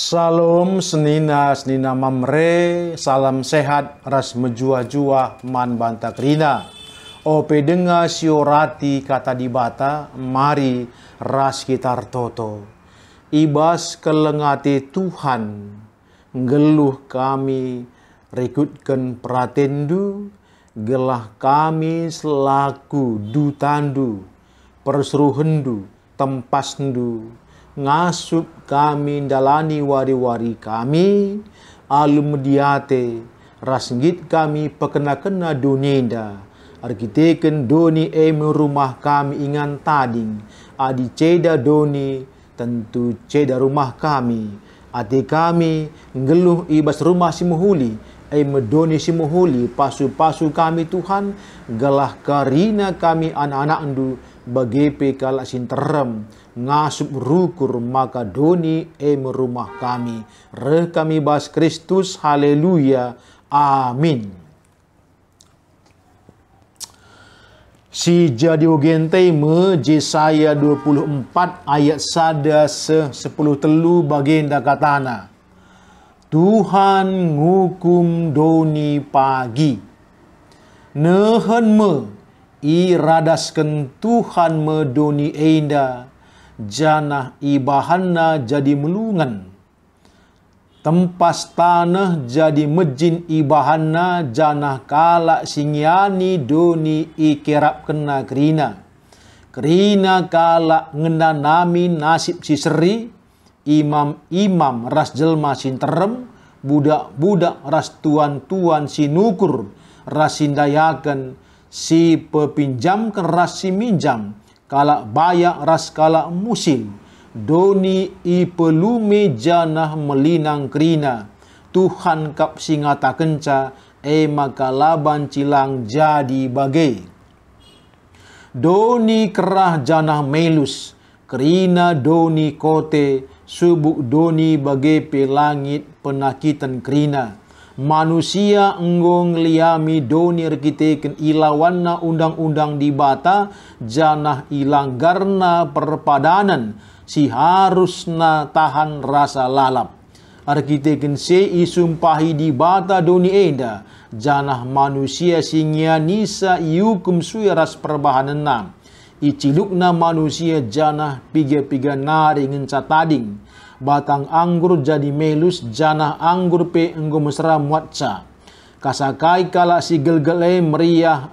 Salam senina mamre, salam sehat ras menjua-jua man banta krina. Ope denga siorati kata dibata, mari ras kitar toto. Ibas kelengati Tuhan, ngeluh kami rekutkan pratendu, gelah kami selaku dutandu, perseruhendu, tempasndu, ngasup kami dalani wari-wari kami, alum mediate, rasngit kami pekena-kena donenda, arkiteken doni rumah kami ingan tading, adi ceda doni, tentu ceda rumah kami, ati kami ngeluh ibas rumah si muhuli, medoni si muhuli, pasu-pasu kami Tuhan, gelah karina kami anak-anak ndu, bagepe kalak sinterem, ngasup rukur maka doni rumah kami. Reh kami bas Kristus, haleluya, amin. Si jadi ogente Yesaya 24 ayat sada 10 telu bagenda katana. Tuhan ngukum doni pagi. Nehen iradaskan Tuhan medoni enda, janah ibahanna jadi melungan. Tempas tanah jadi mejin ibahanna, janah kalak singiani doni ikerap kena kerina. Kerina kalak ngendanami nasib si seri, imam-imam ras jelma sinterem, budak-budak ras tuan-tuan sinukur, ras sindayakan, si pepinjam kan ras si minjam, kalak bayak ras kalak musim, doni ipelume janah melinang kerina, Tuhan kap singata kenca, maka laban cilang jadi bagai. Doni kerah janah melus, kerina doni kote, subuk doni bagai pelangit penakitan kerina. Manusia enggong liami doni rekiteken ilawanna undang-undang dibata, janah ilanggarna perpadanan, si harusna tahan rasa lalap. Arkiteken se isumpahi dibata doni enda, janah manusia singia nisa iukum suyaras perbahanan nam. Icilukna manusia janah piga-piga nari ngenca tading. Batang anggur jadi melus, janah anggur pe enggo mesra muatca. Kasakai kala si gelgele meriah,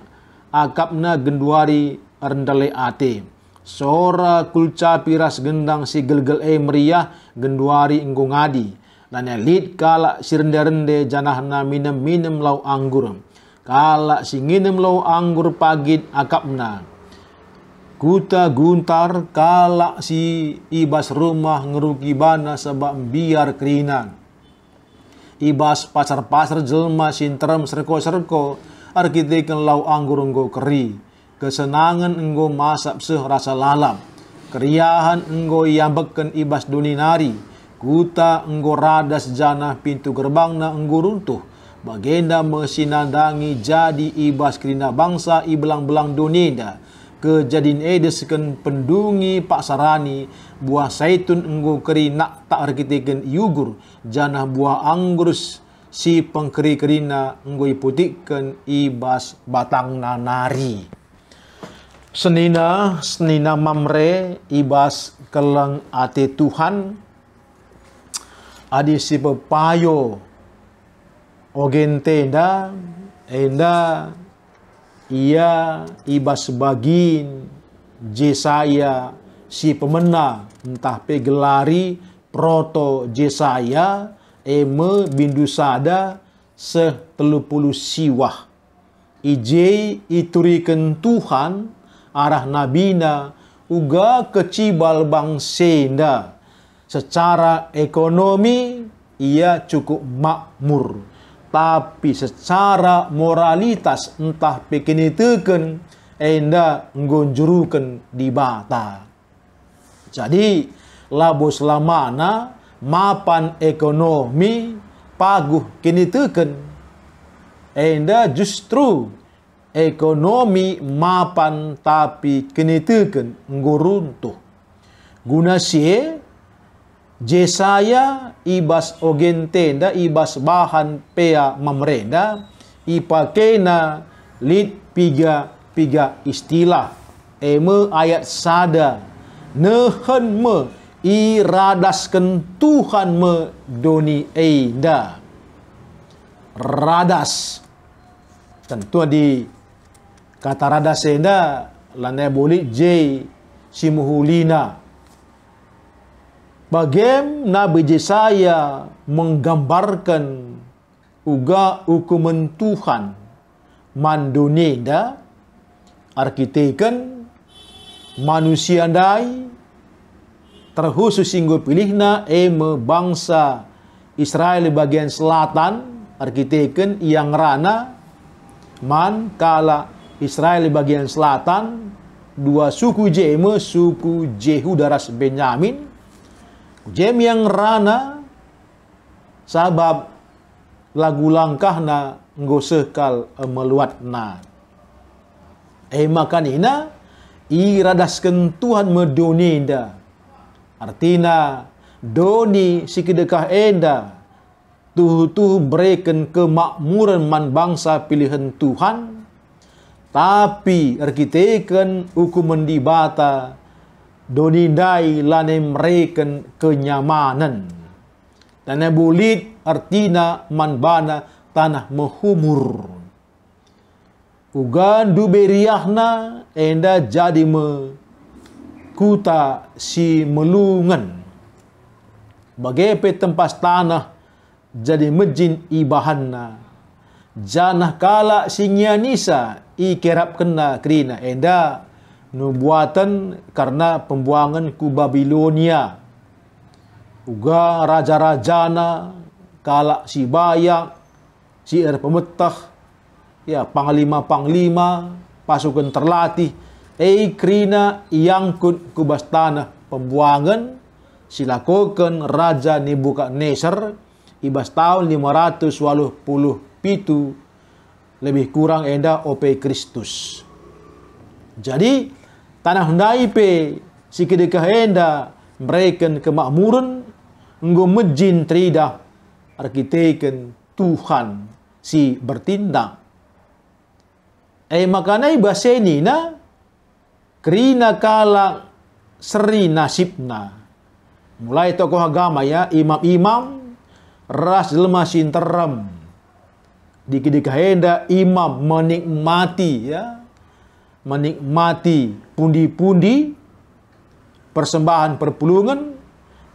akapna genduari rendale ate. Sora kulca piras gendang si gelgele meriah, genduari enggo ngadi. Dan elit kala si rende-rende janahna minem-minem lau anggur. Kala si nginem lau anggur pagit akapna. Kuta guntar kalak si ibas rumah ngerugi bana sebab biar kerinan. Ibas pasar-pasar jelma sinterem serko-serko, arkiteken lau anggur enggo keri. Kesenangan enggo masak seh rasa lalap. Keriahan enggo yambeken ibas doninari. Kuta enggo radas janah pintu gerbangna enggo runtuh. Bagenda mesinandangi jadi ibas kerina bangsa ibelang-belang donenda. Kejadian edesken pendungi pak sarani, buah saitun enggo keri nak tak rekiteken yugur, janah buah anggur si pengkeri-kerina enggo iputiken ibas batang nanari. Senina mamre ibas keleng ate Tuhan, adi si pepayo ogente enda ia ibas bagin Yesaya si pemena entah pegelari proto Yesaya bindu sada 30 siwah ije ituriken Tuhan arah nabina uga kecibal bangsenda secara ekonomi ia cukup makmur. Tapi secara moralitas entah pekiniteken enda nggonjuruken di bata. Jadi labo selamana mapan ekonomi paguh kiniteken enda justru ekonomi mapan tapi kiniteken nguruntuh. Guna sie Jesaya ibas ogentenda ibas bahan pea mamreda ipakena lid piga istilah eme ayat sada nehen me iradaskan Tuhan me doni eida radas tentu di kata radas enda lanai boleh j simuhulina bagem Nabi Jesaya menggambarkan uga hukuman Tuhan mandoneda arkiteken manusia dai terkhusus singgo pilihna eme bangsa Israel bagian selatan arkiteken yang rana man kala Israel bagian selatan dua suku jeme suku Yehuda ras Benyamin jem yang rana sabab lagu langkahna ngosekal meluatna makanina iradaskan Tuhan medonida artina doni sikedekah enda tuh berikan kemakmuran man bangsa pilihan Tuhan tapi arkiteken hukuman dibata doni dai lane mereken kenyamanan tanah bulit artina man bana tanah mehumur ugan duberiahna enda jadi me kuta si melungan bagai tempat tanah jadi mejin ibahanna janah kala sinyanisa ikerap kena kerina enda nubuatan karena pembuangan ku Babilonia uga raja-rajana kala si bayak si pemetah ya panglima-panglima pasukan terlatih krina iangkut kubas tanah pembuangan silakukan Raja Nebukadnezar ibas tahun 587 lebih kurang enda OP Kristus. Jadi tanah ndaipe si kedekah enda mereken kemakmuran nggo mejin tridah arkiteken Tuhan si bertindak makanai basenina kerina kala seri nasibna mulai tokoh agama ya imam-imam ras jelema sinterem di kedekah enda imam menikmati pundi-pundi persembahan perpulungan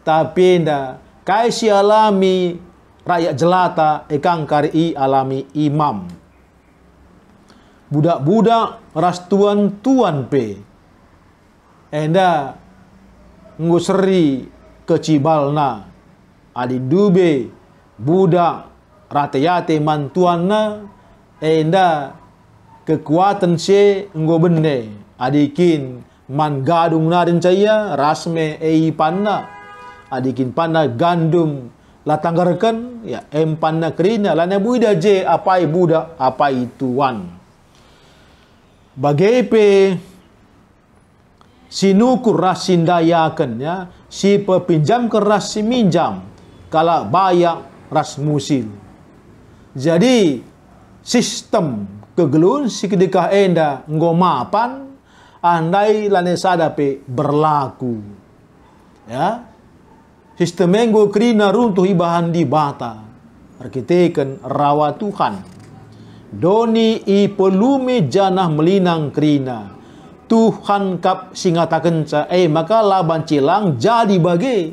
tapi enda kaisi alami rakyat jelata ekang kari alami imam budak-budak ras tuan-tuan pe enda nguseri kecibalna adi dube budak rateyate mantuanna enda kekuatan se nggo bende adikin man gadung narin caya rasme panna adikin panna gandum latanggarkan ya panna kerina lana buida je apai budak apai tuan bagepe sinukur ras sindayakan ya si pepinjam ke ras si minjam kala bayak ras musil jadi sistem kegelun si kedekah enda ngomapan andai lane sadape berlaku ya sistem enggo krina runtuh ibahan di bata arkiteken rawa Tuhan doni i pelume janah melinang krina Tuhan kap singataken ca maka laban cilang jadi bagi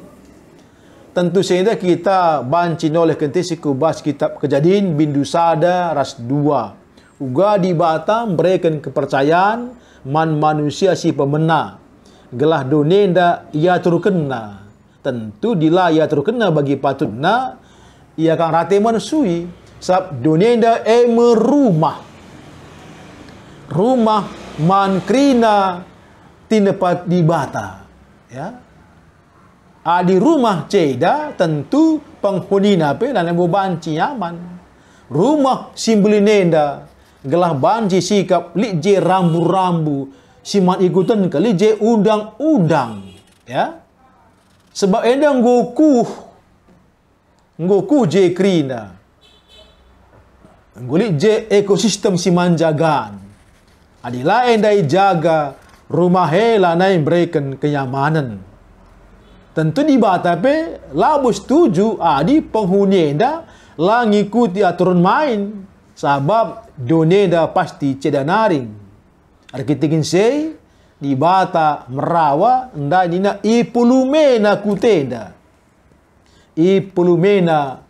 tentu saja kita banci oleh kenti sikubas kitab Kejadian Bindusada ras 2 uga di Batam berikan kepercayaan man manusia si pemena gelah donenda ia turkena tentu dila ia turkena bagi patutna ia kang rate manusia sab donenda rumah man krina tinepat di bata ya di rumah ceda tentu penghunina pe dan ebo banci nyaman rumah simbulinenda gelah banci sikap lije rambu-rambu siman ikutan ke lije undang-undang ya Sebab enda ngoku je krina. Ngulik je ekosistem si manjagan. Adilah enda jaga rumah hela nai berikan kenyamanan. Tentu di batape labu setuju adi penghuni enda lah ngikuti aturan main. Sebab doneda pasti cedanaring. Arkitingin say di bata merawa enda nina ipulumena kutenda. Ipulumena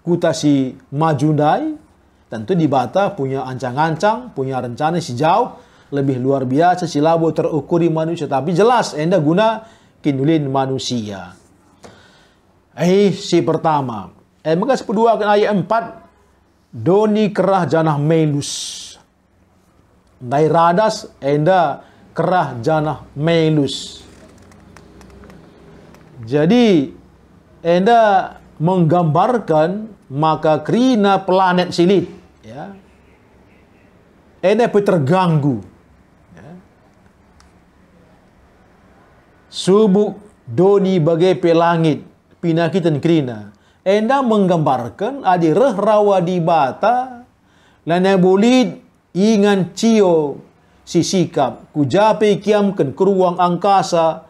kutasi majundai. Tentu di bata punya ancang-ancang, punya rencana sejauh lebih luar biasa silabu terukuri manusia. Tapi jelas enda guna kinulin manusia. Si pertama. Maka sepedua ayat 4. Doni kerah janah melus. Dai radas enda kerah janah melus. Jadi enda menggambarkan maka krina planet silit, ya, enda pun terganggu, ya. Subuk doni bagai pelangit pinakitan krina enda menggambarkan adi reh rawa di bata lana bolid ingan cio si sikap kujape kiamkan ke ruang angkasa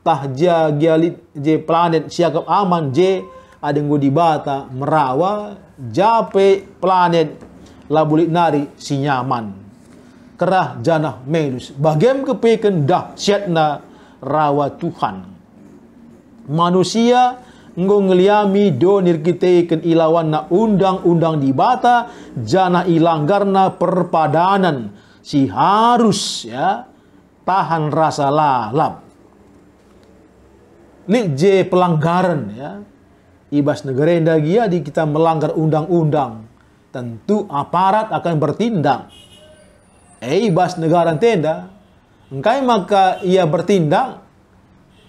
tahja gialit je planet siakap aman je ada ngo di bata merawa jape planet labulik nari si nyaman kerah janah melus bagem kepeken dahsyatna rawa Tuhan manusia ngo ngeliami do nirkiteken ilawan na undang-undang di bata janah ilanggarna perpadanan si harus, ya, tahan rasa lalap lik je pelanggaran, ya. Ibas negara yang dagia di kita melanggar undang-undang, tentu aparat akan bertindak. Ibas negara tenda, engkai maka ia bertindak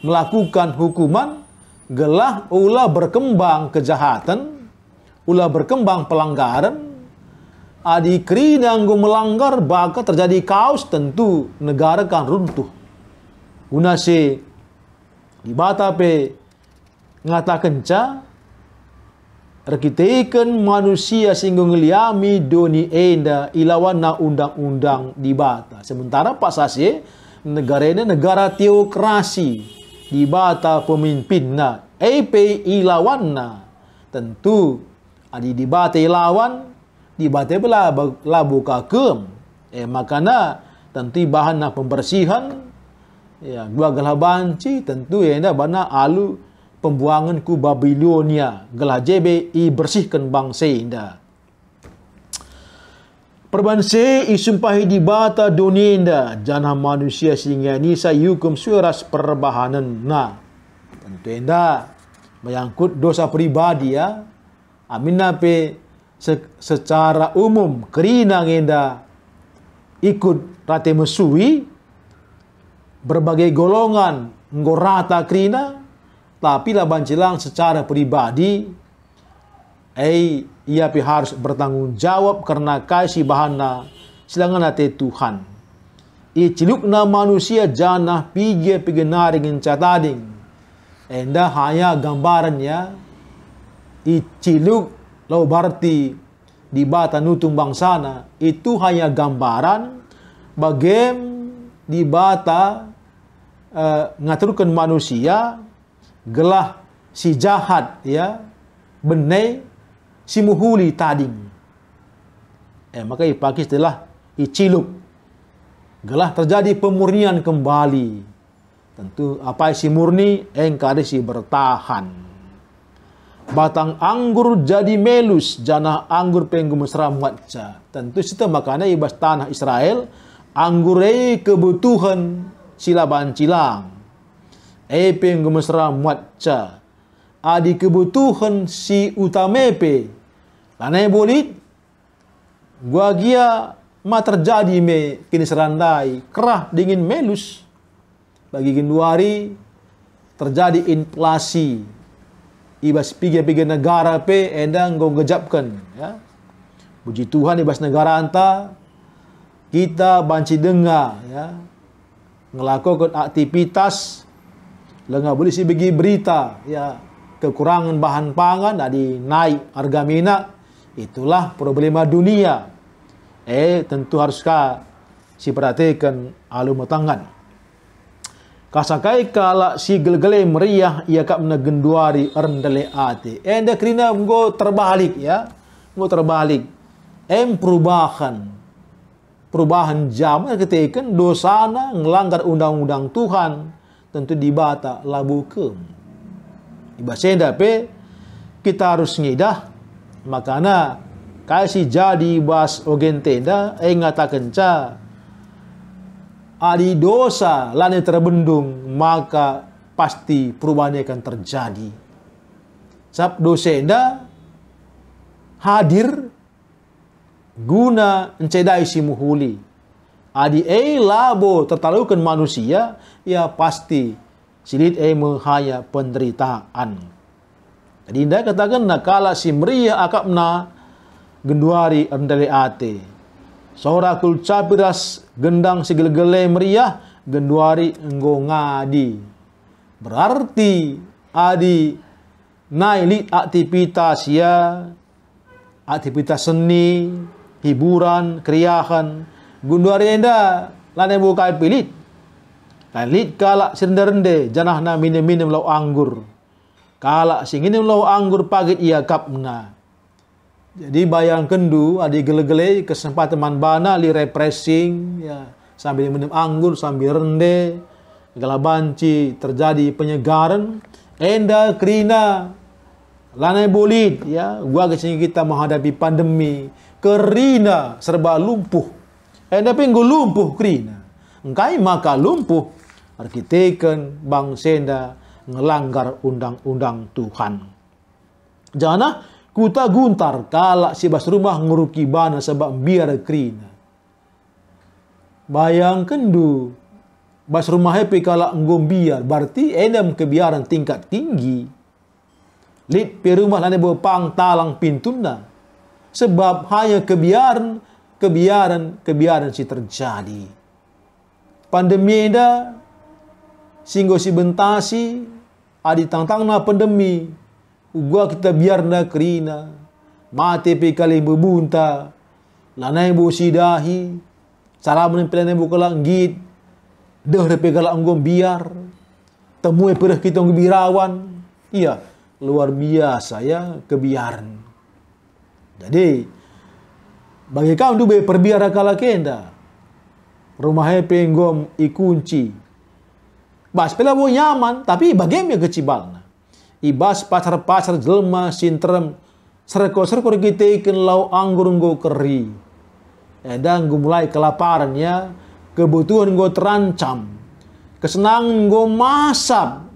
melakukan hukuman, gelah ulah berkembang kejahatan, ulah berkembang pelanggaran. Adi krina nggo melanggar baka terjadi kaos, tentu negara kan runtuh. Guna si di batape ngatakan ca rekiteken manusia singgung ngeliami doni enda ilawan na undang-undang di bata. Sementara Pak Sase negara ini negara teokrasi di bata pemimpin na EP ilawan na tentu adi di bata ilawan di bata bela labu kakem makana tentu bahan na pembersihan ya dua gelah banci tentu enda bana alu pembuangan ku Babilonia gelah jebe i bersihkan bangsa inda. Perbanse isumpahi di bata dunia inda janah manusia sehingga nisa yukum suras perbahanan. Nah, tentu inda menyangkut dosa pribadi, ya. Amin nape secara umum kerina inda ikut rate mesui berbagai golongan ngorata kerina. Tapi lah bancilang secara pribadi, ia harus bertanggung jawab karena kasih bahana silangan nate Tuhan. Cilukna manusia janah pige naring catading. Enda hanya gambarannya. Ciluk lau berarti di bata nutung bangsana itu hanya gambaran bagem di bata ngaturkan manusia gelah si jahat, ya, benai si muhuli tading. Maka ipaki istilah iciluk. Gelah terjadi pemurnian kembali. Tentu apa si murni engkade si bertahan. Batang anggur jadi melus, janah anggur penggumesra muatca. Tentu kita makanya ibas tanah Israel anggure kebutuhan silaban cilang. Penggumesra muatca. Adi kebutuhan si utamepe. Lanai bolit. Gua gia ma terjadi me kini serandai. Kerah dingin melus. Bagi genduari terjadi inflasi. Ibas piga-piga negara pe endang gong gejapkan. Ya. Puji Tuhan ibas negara anta. Kita banci dengar. Ya. Ngelakukan aktivitas Lenga boleh si bagi berita ya kekurangan bahan pangan, jadi naik harga minyak. Itulah problema dunia. Tentu haruskah si perhatikan alum tangan. Kasakai kala si gelgele meriah ia kap menegenduari rendele ate. Enda kerina go terbalik ya. Go terbalik. Perubahan zaman ketika dosana ngelanggar undang-undang Tuhan tentu dibata labukem. Ibasenda pe kita harus ngidah makana kasih jadi bas ogentenda ngatakan ca adi dosa lani terbendung maka pasti perubahan akan terjadi. Sab dosenda hadir guna encedai si muhuli. Adi labo tertalukan manusia, ya pasti silit menghaya penderitaan. Jadi indah katakan nakala si meriah akapna genduari rendele ate. Sora kul capiras gendang si gelgele meriah genduari enggo ngadi. Berarti adi naik aktivitas ya, aktivitas seni, hiburan, keriahan. Gunduari enda lane bukai pilit. Lalit kalak sirende janah na minum lau anggur. Kalak singin lau anggur pagit ia kapna. Jadi bayang kendu adi gele-gele kesempatan manbana li refreshing ya sambil minum anggur sambil rende segala banci terjadi penyegaran enda kerina lanai bolid ya gua kesini kita menghadapi pandemi kerina serba lumpuh enda penggo lumpuh kerina engkai maka lumpuh arkiteken bangsenda ngelanggar undang-undang Tuhan. Jangan kuta guntar kalak si bas rumah nguruki bana sebab biar kerina. Bayangkan du bas rumah happy kalak ngombiar berarti endam kebiaran tingkat tinggi. Lit pi rumah lane bepang talang pintuna. Sebab hanya kebiaran si terjadi. Pandemi eda singgo si bentasi adi tang-tangna pandemi. Gua kita biarna kerina mati pi kali bebunta lanai bu sidahi cara menempelane bu kelanggit deh pe kalak anggom biar temui perih kita ngebirawan iya luar biasa ya kebiaran. Jadi bagi kau tu be perbiara kala kenda rumah pe ngom ikunci bas pela bo nyaman tapi bagaimana kecibalna ibas pacar-pacar jelma sintrem serko-serko kita ikan lau anggur nggo keri. Dan nggo mulai kelaparan ya, kebutuhan nggo terancam. Kesenangan nggo masap.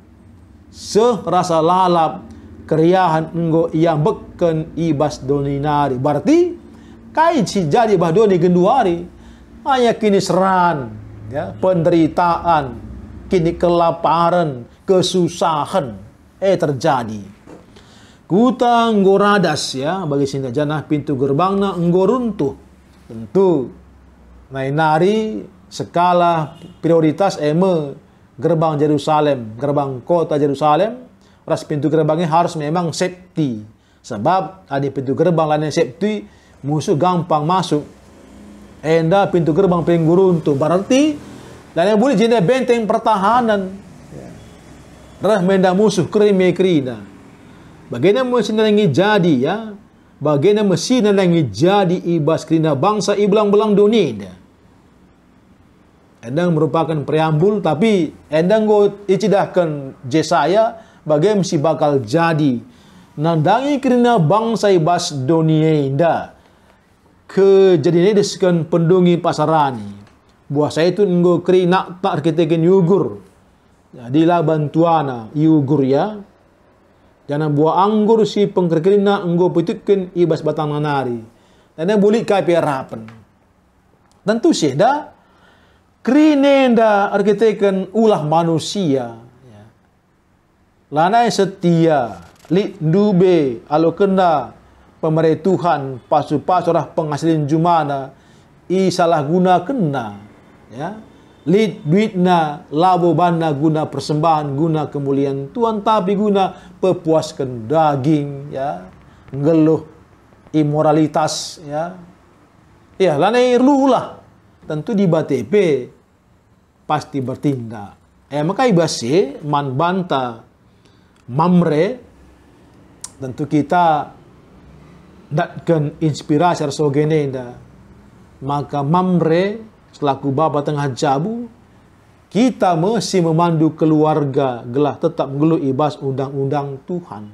Serasa lalap keriahan nggo yang beken ibas doninari. Berarti kait si jadi bah doni genduari hanya kini seran ya, penderitaan, kini kelaparan, kesusahan terjadi. Kuta nggo radas ya bagi sinta janah pintu gerbangna nggo runtuh. Tentu nari skala prioritas gerbang Yerusalem, gerbang kota Yerusalem, ras pintu gerbangnya harus memang safety. Sebab ada pintu gerbang lain safety, musuh gampang masuk. Enda pintu gerbang penggo runtuh. Berarti lain boleh jadi benteng pertahanan. Rah menda musuh kerina. Bagaimana mesin lagi jadi ya? Bagaimana mesin lagi jadi ibas kerina bangsa iblang-belang dunia. Endang merupakan preambul tapi endang go icidahkan Yesaya bagaimana si bakal jadi. Nandangi kerina bangsa ibas dunia inda. Kejadian diskan pendungi pasarani. Buah saya itu nggo kerina tak kita yugur. Jadilah bantuana yugur ya. Jangan buah anggur si pengkerkerina enggo pitutkan ibas batang nanari. Dan boleh kapi harapan. Tentu sih dah krinenda arkiteken ulah manusia. Ya. Lanai setia, li dube alo kena pemerintah Tuhan pasu-pasurah penghasilan jumana i salah guna kena. Ya. lid duitna labo bana guna persembahan, guna kemuliaan Tuhan, tapi guna pepuaskan daging, ya, ngeluh imoralitas, ya. Ya, lanai lah. Tentu di BTP pasti bertindak. Maka ibase man banta mamre, tentu kita datkan inspirasi arsogene da. Maka mamre selaku bapa tengah jabu, kita mesti memandu keluarga gelah tetap ngeluh ibas undang-undang Tuhan.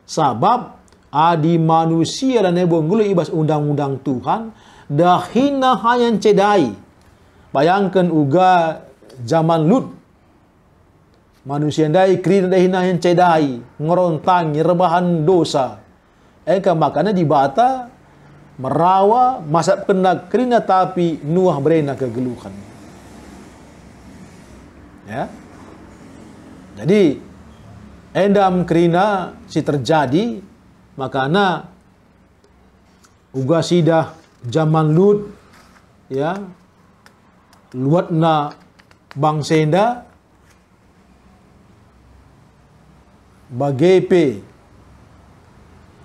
Sabab adi manusia dan nebo ngeluh ibas undang-undang Tuhan, dahina hayan cedai. Bayangkan uga zaman Lut, manusia dai krina dahina hayan cedai, ngerontang, rebahan dosa. Makanya di bata merawa masap kena krina tapi Nuah berena kegeluhan. Ya. Jadi endam krina si terjadi, makana uga sidah zaman Lut, ya, luatna bangsenda bagepe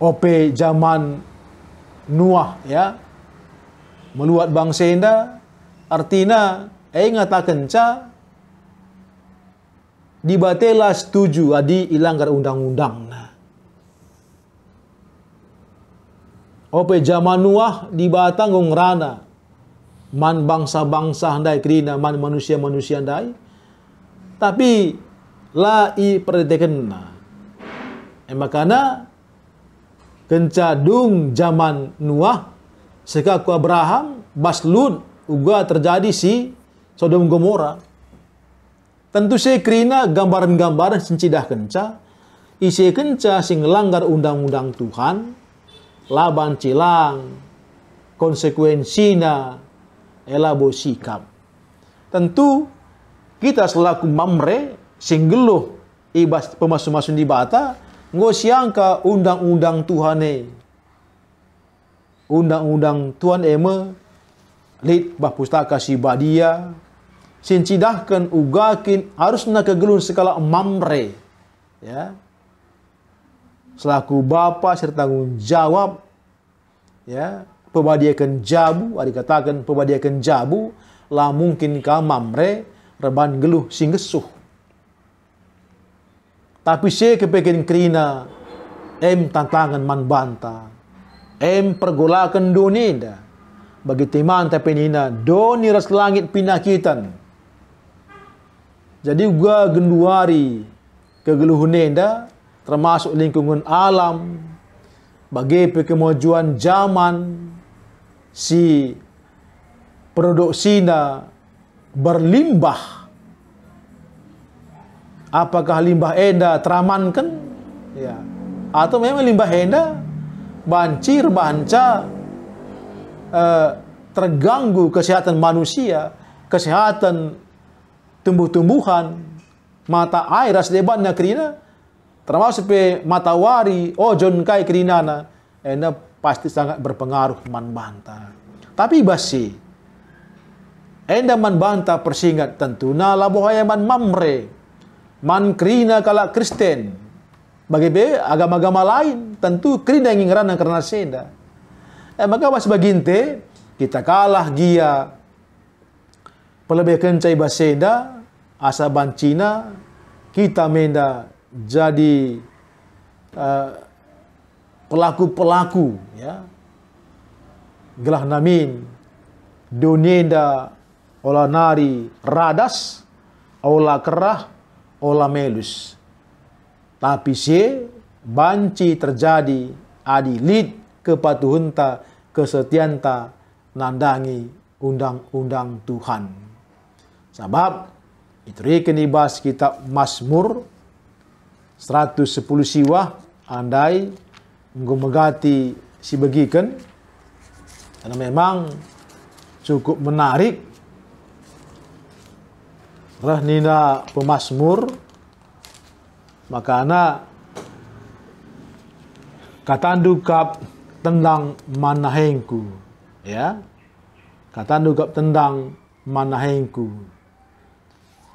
ope zaman Nuah, ya, meluat bangsenda artina ngatakan ca dibatela setuju adi ilanggar undang-undang. Ope zaman Nuah di batang ngrana man bangsa-bangsa handai krina man manusia-manusia handai, tapi la i perdekenna. Makana kencadung zaman Nuah sekaku Abraham Baslut uga terjadi si Sodom Gomora. Tentu saya krina gambaran-gambaran sencidah kenca isi kenca sing langgar undang-undang Tuhan, laban cilang konsekuensinya elabo sikap. Tentu kita selaku mamre sing geluh ibas pemasu-masun di bata ngosiangka undang-undang Tuhan undang-undang Tuhan lid bah pustaka si badia sincidahkan ugakin harus nak kegelun sekala mamre, ya, selaku bapa serta tanggung jawab, ya, pebadiakan jabu, ada katakan pebadiakan jabu lah mungkin ka mamre reban geluh singgesuh. Tapi saya kepengen krina tantangan man banta, pergolakan doneda bagi teman tapi nina doni ras langit pinakitan. Jadi gua genduari kegeluhunenda termasuk lingkungan alam bagi kemajuan zaman si produksinya berlimbah. Apakah limbah enda teramankan, ya, atau memang limbah enda bancir banca terganggu kesehatan manusia, kesehatan tumbuh-tumbuhan, mata air ras debanna krina termasuk pe matahari ojon kai krinana enda pasti sangat berpengaruh man banta. Tapi basi enda man banta persinggat tentu na labohaya man mamre man krina kala Kristen bagi agama-agama lain tentu krina yang ngerana karena seda. Maka pas baginte kita kalah gia pelebih kencai baseda asa bancina kita menda jadi pelaku-pelaku, ya, gelah namin donenda olah nari radas olah kerah olah melus. Tapi si banci terjadi adi lid kepatuhunta kesetianta nandangi undang-undang Tuhan. Sebab itu kenibas kitab Mazmur 110 siwah andai menggumegati si begikan karena memang cukup menarik. Rahnina pemazmur makana katandu kap tendang manahengku, ya, katandu kap tendang manahengku.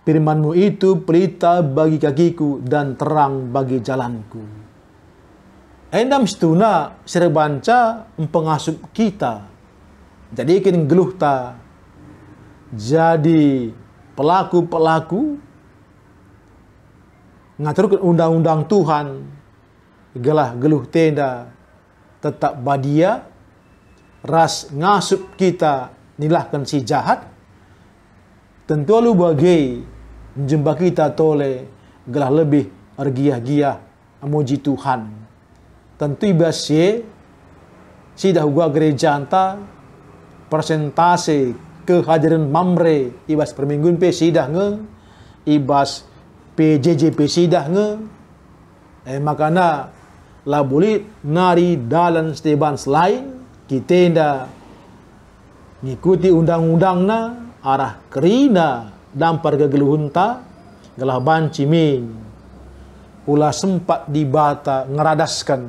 Firman-Mu itu pelita bagi kakiku dan terang bagi jalanku. Endam setuna serbanca pengasup kita. Jadi ikin geluh ta jadi pelaku-pelaku ngaturkan undang-undang Tuhan, gelah geluh tenda tetap badia, ras ngasup kita nilahkan si jahat, tentu lu bagai jumpa kita tole gelah lebih argiah-giah amuji Tuhan. Tentu ibasye si dah gua gereja anta persentase kehadiran mamre ibas permingguan pe sidah nge ibas PJJP sidah nge makana la boleh nari dalam steban selain kita nda ngikuti undang-undang na arah kerina dampar kegeluhunta gelah banci min ulah sempat dibata ngeradaskan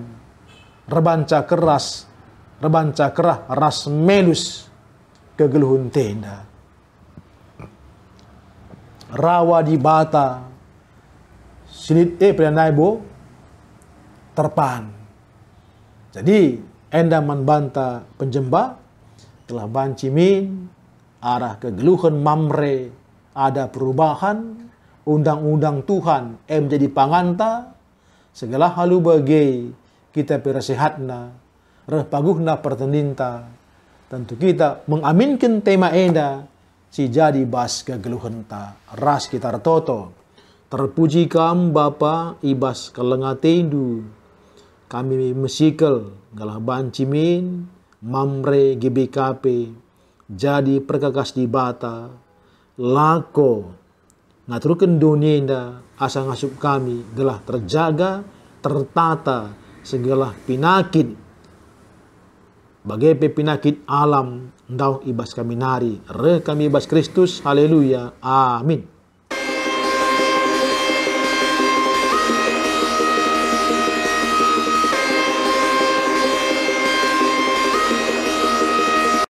rebanca kerah ras melus kegeluhun tenda rawa dibata silit pranaibo terpan. Jadi enda membanta penjemba telah bancimin arah kegeluhan mamre ada perubahan undang-undang Tuhan menjadi panganta segala halu bagai kita pirasehatna repaguhna pertendinta tentu kita mengaminkan tema enda si jadi bas kegeluhan ta ras kita retoto. Terpuji kam Bapa ibas kelengatendu kami mesikel galah bancimin mamre GBKP jadi perkakas di bata lako ngaturkan dunia asa ngasup kami gelah terjaga tertata segala pinakit bagai pinakit alam ndau ibas kami nari re kami ibas Kristus haleluya amin.